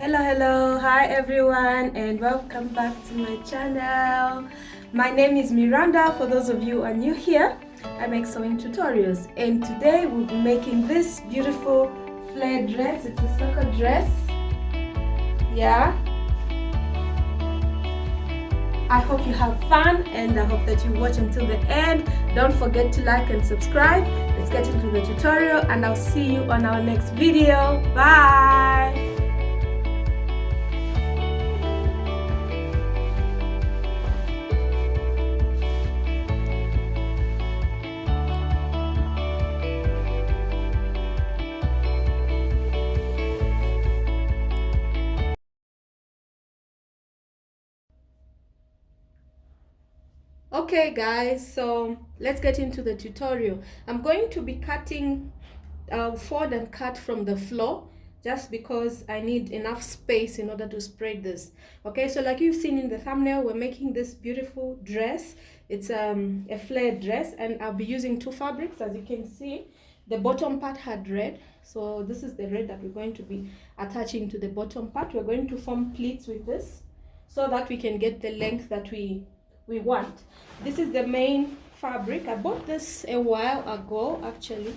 Hello, hi everyone, and welcome back to my channel. My name is Miranda. For those of you who are new here, I make sewing tutorials, and today we'll be making this beautiful flare dress. It's a soccer dress. Yeah, I hope you have fun, and I hope that you watch until the end. Don't forget to like and subscribe. Let's get into the tutorial, and I'll see you on our next video. Bye. Okay guys, so let's get into the tutorial. I'm going to be cutting fold and cut from the floor just because I need enough space in order to spread this. Okay, so like you've seen in the thumbnail, we're making this beautiful dress. It's a flared dress, and I'll be using two fabrics. As you can see, the bottom part had red, so this is the red that we're going to be attaching to the bottom part. We're going to form pleats with this so that we can get the length that we want. This is the main fabric. I bought this a while ago, actually.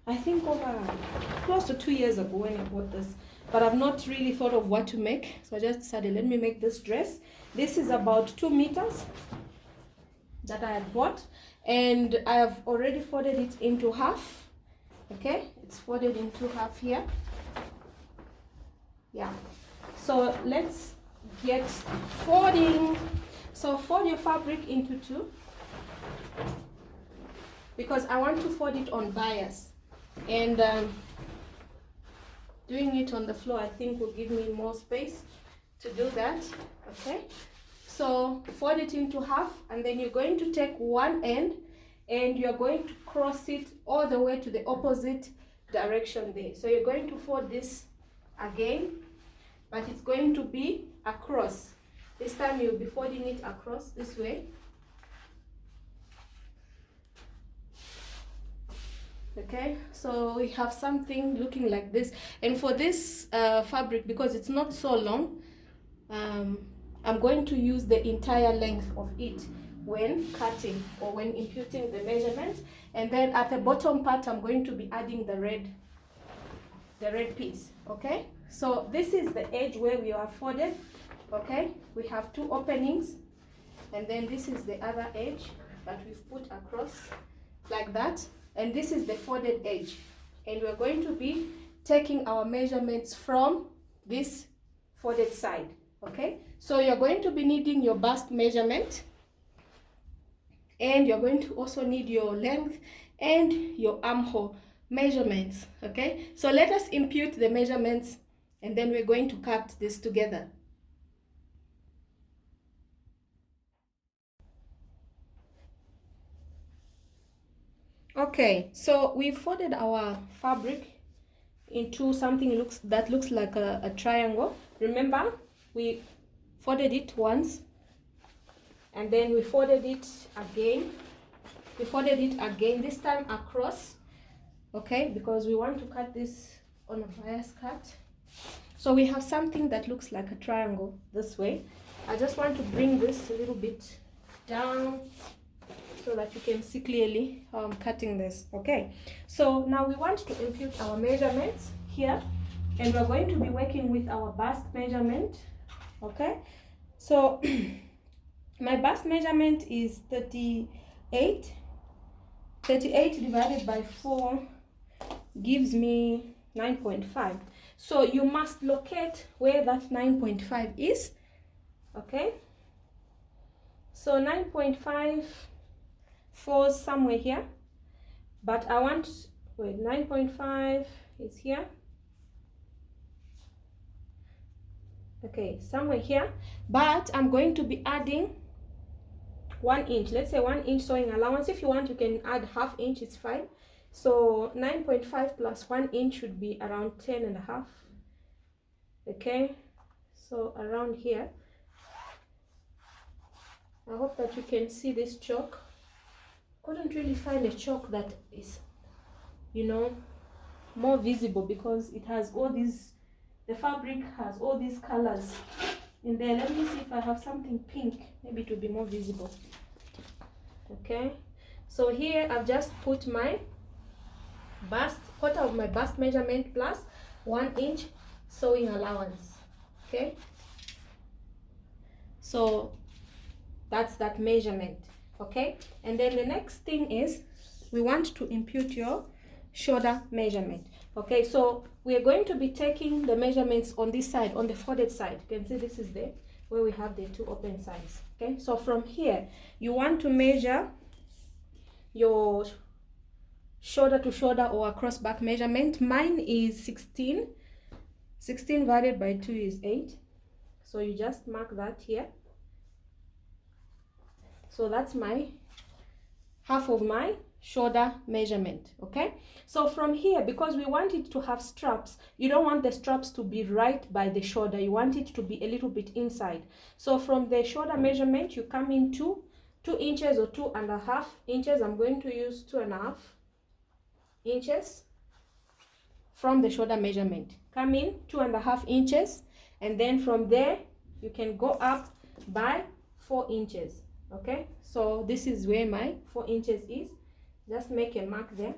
I think over close to 2 years ago when I bought this, but I've not really thought of what to make, so I just decided, let me make this dress. This is about 2 meters that I had bought, and I have already folded it into half. Okay, it's folded into half here. Yeah, so let's get folding. So fold your fabric into two, because I want to fold it on bias, and doing it on the floor I think will give me more space to do that. Okay, so fold it into half, and then you're going to take one end and you're going to cross it all the way to the opposite direction there. So you're going to fold this again, but it's going to be across. This time you'll be folding it across this way. Okay, so we have something looking like this. And for this fabric, because it's not so long, I'm going to use the entire length of it when cutting or when imputing the measurements. And then at the bottom part, I'm going to be adding the red piece. Okay, so this is the edge where we are folded. Okay, we have two openings, and then this is the other edge that we've put across like that, and this is the folded edge, and we're going to be taking our measurements from this folded side. Okay, so you're going to be needing your bust measurement, and you're going to also need your length and your armhole measurements. Okay, so let us impute the measurements, and then we're going to cut this together. Okay, so we folded our fabric into something that looks like a triangle. Remember, we folded it once, and then we folded it again. We folded it again, this time across. Okay, because we want to cut this on a bias cut. So we have something that looks like a triangle this way. I just want to bring this a little bit down so that you can see clearly how I'm cutting this. Okay, so now we want to impute our measurements here, and we're going to be working with our bust measurement. Okay, so my bust measurement is 38. 38 divided by 4 gives me 9.5. So you must locate where that 9.5 is. Okay, so 9.5 falls somewhere here, but I want, wait, 9.5 is here. Okay, somewhere here, but I'm going to be adding 1 inch. Let's say 1 inch sewing allowance. If you want, you can add ½ inch, it's fine. So 9.5 plus 1 inch should be around 10.5. Okay, so around here. I hope that you can see this chalk. Couldn't really find a chalk that is, you know, more visible, because it has all these the fabric has all these colors in there. Let me see if I have something pink, maybe it will be more visible. Okay, so here I've just put my bust, quarter of my bust measurement plus 1 inch sewing allowance. Okay, so that's that measurement. Okay, and then the next thing is we want to impute your shoulder measurement. Okay, so we are going to be taking the measurements on this side, on the folded side. You can see this is the where we have the two open sides. Okay, so from here you want to measure your shoulder to shoulder or across back measurement. Mine is 16 divided by 2 is 8, so you just mark that here. So that's my half of my shoulder measurement. Okay, so from here, because we want it to have straps, you don't want the straps to be right by the shoulder, you want it to be a little bit inside. So from the shoulder measurement you come in 2 inches or 2.5 inches. I'm going to use 2.5 inches from the shoulder measurement. Come in 2.5 inches, and then from there you can go up by 4 inches. Okay, so this is where my 4 inches is. Just make a mark there.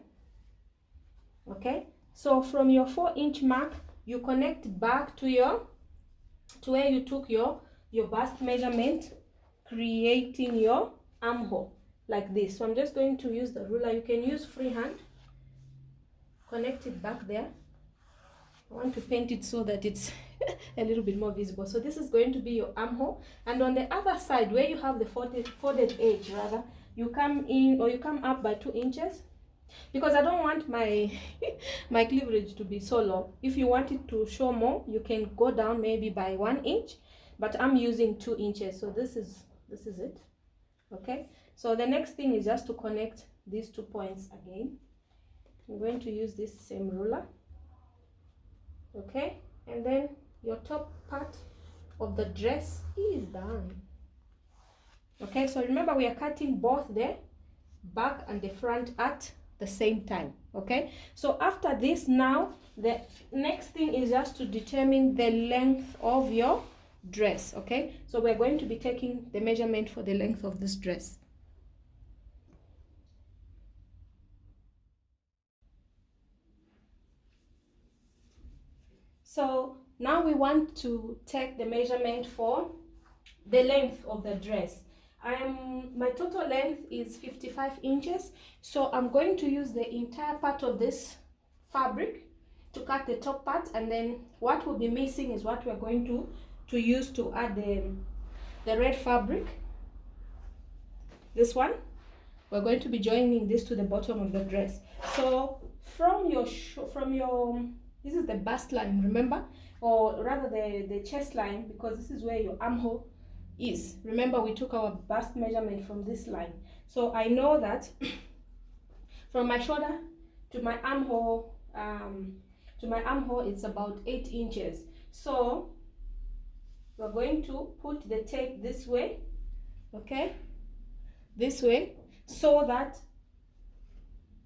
Okay, so from your 4-inch mark you connect back to where you took your bust measurement, creating your armhole like this. So I'm just going to use the ruler. You can use freehand. Connect it back there. I want to paint it so that it's a little bit more visible. So this is going to be your armhole, and on the other side where you have the folded edge, rather, you come in or you come up by 2 inches, because I don't want my my cleavage to be so low. If you want it to show more, you can go down maybe by 1 inch, but I'm using 2 inches, so this is it. Okay, so the next thing is just to connect these 2 points again. I'm going to use this same ruler. Okay, and then your top part of the dress is done. Okay, so remember we are cutting both the back and the front at the same time. Okay, so after this, now the next thing is just to determine the length of your dress. Okay, so we're going to be taking the measurement for the length of this dress. So now we want to take the measurement for the length of the dress. My total length is 55 inches, so I'm going to use the entire part of this fabric to cut the top part, and then what will be missing is what we're going to use to add the red fabric. This one, we're going to be joining this to the bottom of the dress. So from your this is the bust line, remember, or rather the chest line, because this is where your armhole is. Remember, we took our bust measurement from this line. So I know that from my shoulder to my armhole, it's about 8 inches. So we're going to put the tape this way, okay, this way, so that,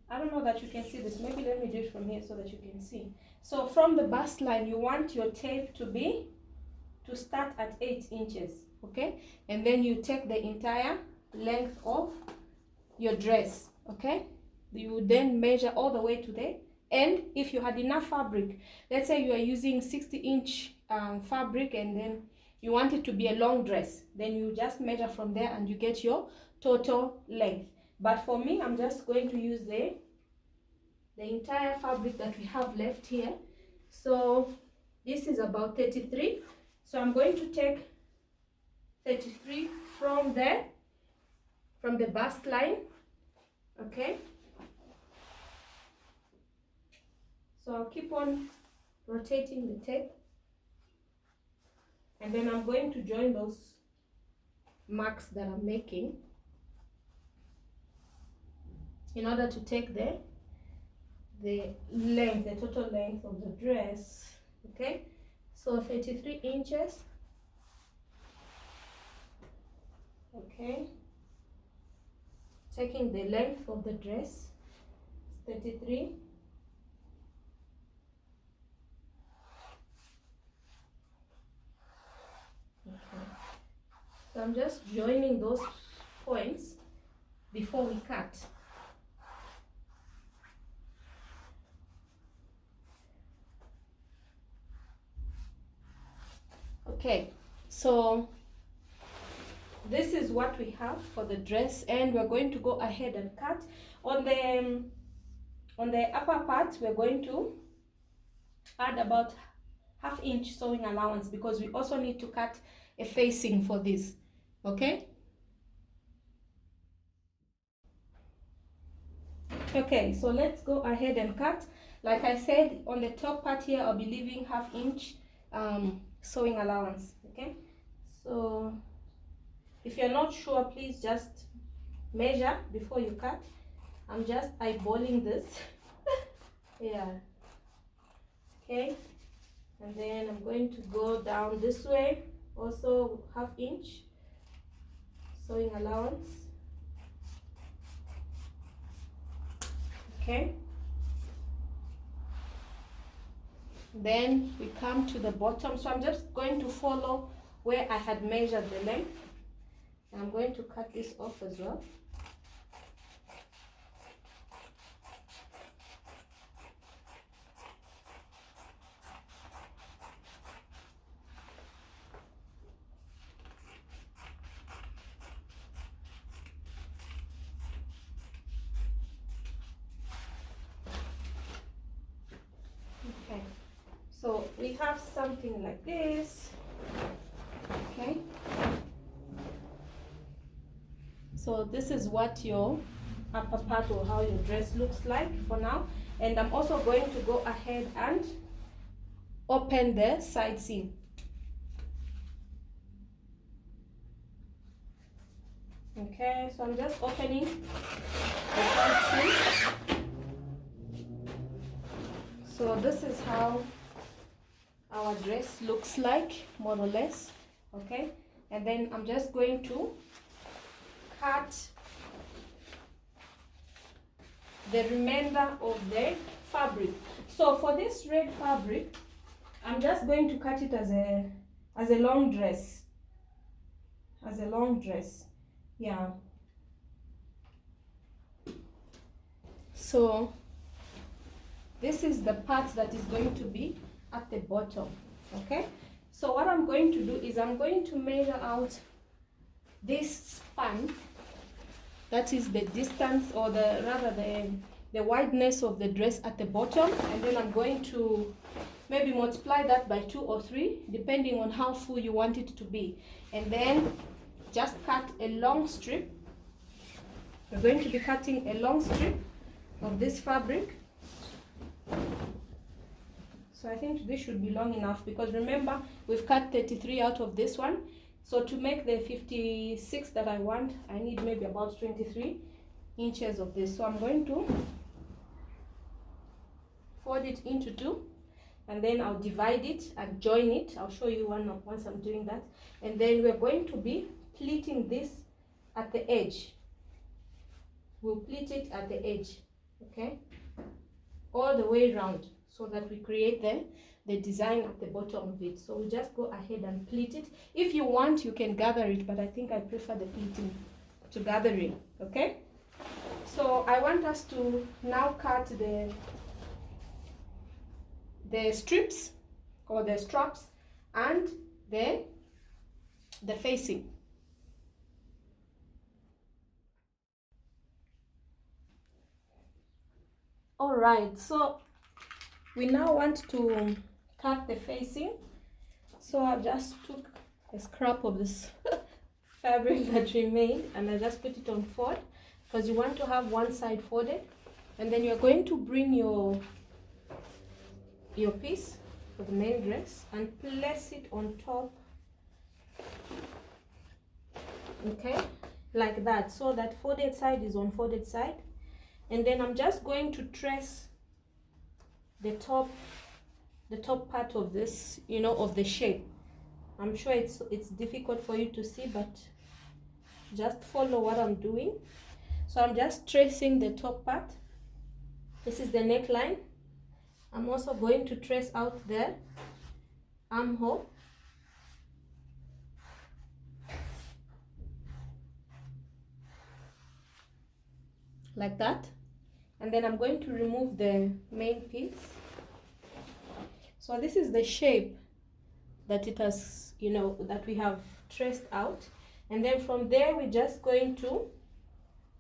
I don't know that you can see this. Maybe let me do it from here so that you can see. So from the bust line, you want your tape to start at 8 inches, okay? And then you take the entire length of your dress, okay? You then measure all the way to the end. If you had enough fabric, let's say you are using 60-inch fabric, and then you want it to be a long dress, then you just measure from there and you get your total length. But for me, I'm just going to use the entire fabric that we have left here. So this is about 33. So I'm going to take 33 from the bust line, okay? So I'll keep on rotating the tape, and then I'm going to join those marks that I'm making in order to take the length, the total length of the dress. Okay, so 33 inches. Okay, taking the length of the dress, 33. So I'm just joining those points before we cut. Okay, so this is what we have for the dress, and we're going to go ahead and cut. On the upper part, we're going to add about ½ inch sewing allowance because we also need to cut a facing for this. Okay. Okay, so let's go ahead and cut. Like I said, on the top part here, I'll be leaving ½ inch sewing allowance. Okay, so if you're not sure, please just measure before you cut. I'm just eyeballing this. Yeah. Okay, and then I'm going to go down this way, also ½ inch sewing allowance. Okay, then we come to the bottom, so I'm just going to follow where I had measured the length. I'm going to cut this off as well. Okay, so we have something like this. Okay, so this is what your upper part or how your dress looks like for now. And I'm also going to go ahead and open the side seam. Okay, so I'm just opening the side seam. So this is how our dress looks like, more or less. Okay, and then I'm just going to cut the remainder of the fabric. So for this red fabric, I'm just going to cut it as a long dress. As a long dress. Yeah. So this is the part that is going to be at the bottom. Okay, so what I'm going to do is I'm going to measure out this span, that is the distance, or the wideness of the dress at the bottom, and then I'm going to maybe multiply that by 2 or 3 depending on how full you want it to be, and then just cut a long strip. We're going to be cutting a long strip of this fabric. So I think this should be long enough, because remember we've cut 33 out of this one. So to make the 56 that I want, I need maybe about 23 inches of this. So I'm going to fold it into 2, and then I'll divide it and join it. I'll show you once I'm doing that. And then we're going to be pleating this at the edge. We'll pleat it at the edge, okay, all the way around, so that we create the design at the bottom of it. So we just go ahead and pleat it. If you want, you can gather it, but I think I prefer the pleating to gathering. Okay, so I want us to now cut the strips or the straps and the facing. All right, so we now want to cut the facing. So I just took a scrap of this fabric that remained, and I just put it on fold, because you want to have one side folded, and then you're going to bring your piece of the main dress and place it on top, okay, like that, so that folded side is on folded side. And then I'm just going to trace the top part of this, you know, of the shape. I'm sure it's difficult for you to see, but just follow what I'm doing. So I'm just tracing the top part. This is the neckline. I'm also going to trace out the armhole. like that. And then I'm going to remove the main piece. So this is the shape that it has, you know, that we have traced out. And then from there, we're just going to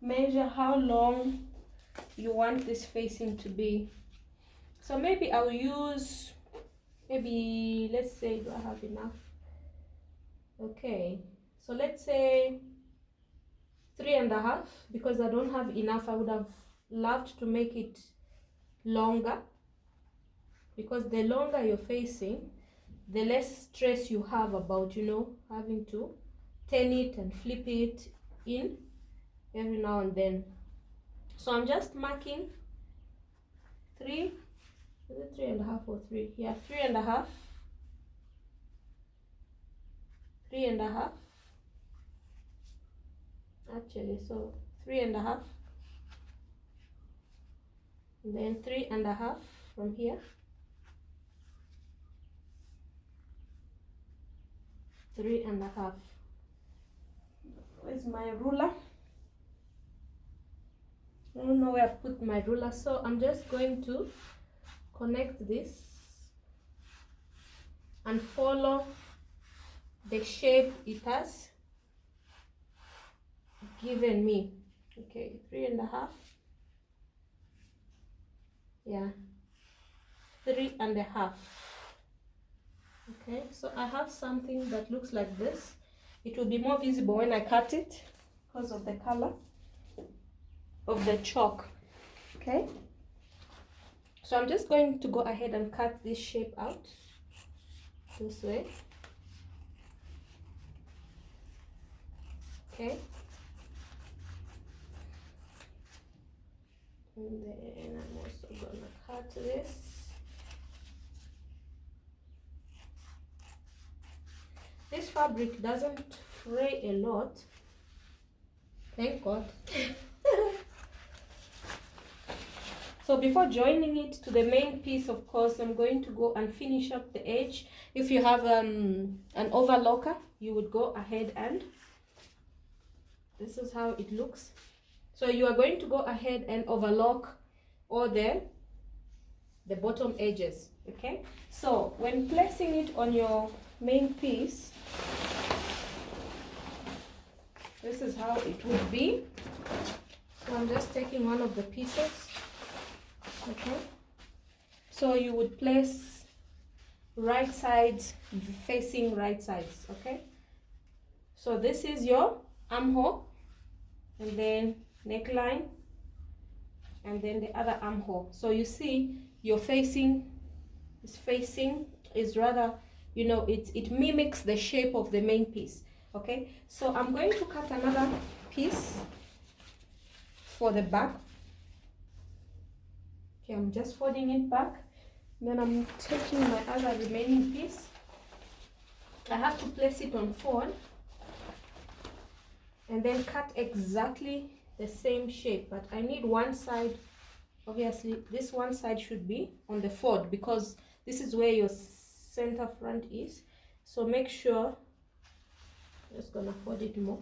measure how long you want this facing to be. So maybe I'll use, maybe, let's say, do I have enough? Okay, so let's say 3.5, because I don't have enough. I would have loved to make it longer, because the longer you're facing, the less stress you have about, you know, having to turn it and flip it in every now and then. So I'm just marking 3, is it 3.5 or 3? Yeah, 3.5, 3.5, actually, so 3.5, and then 3.5 from here, 3.5. Where's my ruler? I don't know where I've put my ruler, so I'm just going to connect this and follow the shape it has given me. Okay, 3.5. Yeah, 3.5. Okay, so I have something that looks like this. It will be more visible when I cut it because of the color of the chalk. Okay, so I'm just going to go ahead and cut this shape out this way. Okay, and then I'm also gonna cut this. This fabric doesn't fray a lot, thank God. So before joining it to the main piece, of course, I'm going to go and finish up the edge. If you have an overlocker, you would go ahead and this is how it looks. So you are going to go ahead and overlock all the bottom edges. Okay, so when placing it on your main piece, this is how it would be. So I'm just taking one of the pieces. Okay, so you would place right sides facing right sides. Okay, so this is your armhole, and then neckline, and then the other armhole. So you see your facing is rather, you know, it mimics the shape of the main piece. Okay, so I'm going to cut another piece for the back. Okay, I'm just folding it back, then I'm taking my other remaining piece. I have to place it on forward and then cut exactly the same shape, but I need one side. Obviously this one side should be on the forward because this is where your center front is. So make sure, just gonna fold it more.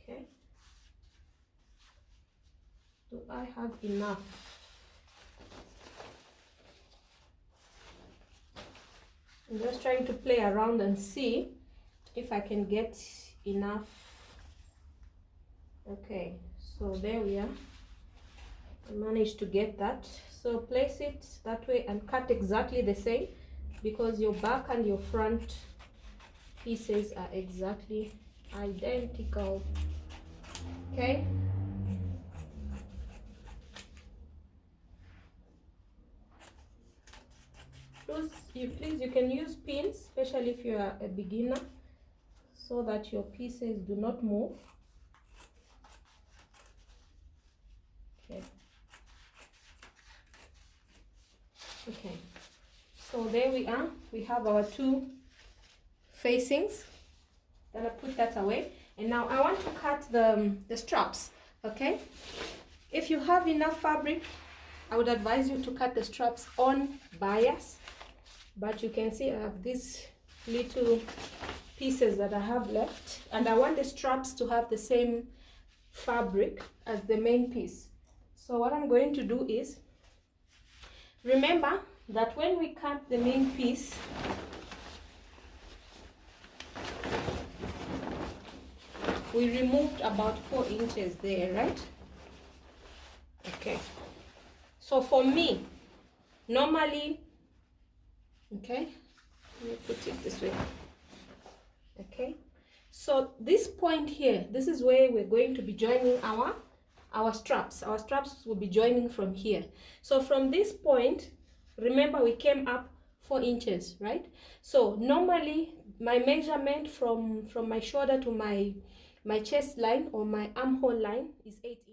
Okay, do I have enough? I'm just trying to play around and see if I can get enough. Okay, so there we are. I managed to get that. So place it that way and cut exactly the same because your back and your front pieces are exactly identical. Okay, please, you can use pins, especially if you are a beginner, so that your pieces do not move. Okay. Okay, so there we are. We have our two facings. Then I put that away, and now I want to cut the straps. Okay, if you have enough fabric, I would advise you to cut the straps on bias, but you can see I have this little pieces that I have left, and I want the straps to have the same fabric as the main piece. So what I'm going to do is, remember that when we cut the main piece, we removed about 4 inches there, right? Okay, so for me, normally, okay, let me put it this way. Okay, so this point here, this is where we're going to be joining our straps. Our straps will be joining from here. So from this point, remember we came up 4 inches, right? So normally my measurement from my shoulder to my chest line or my armhole line is 8 inches.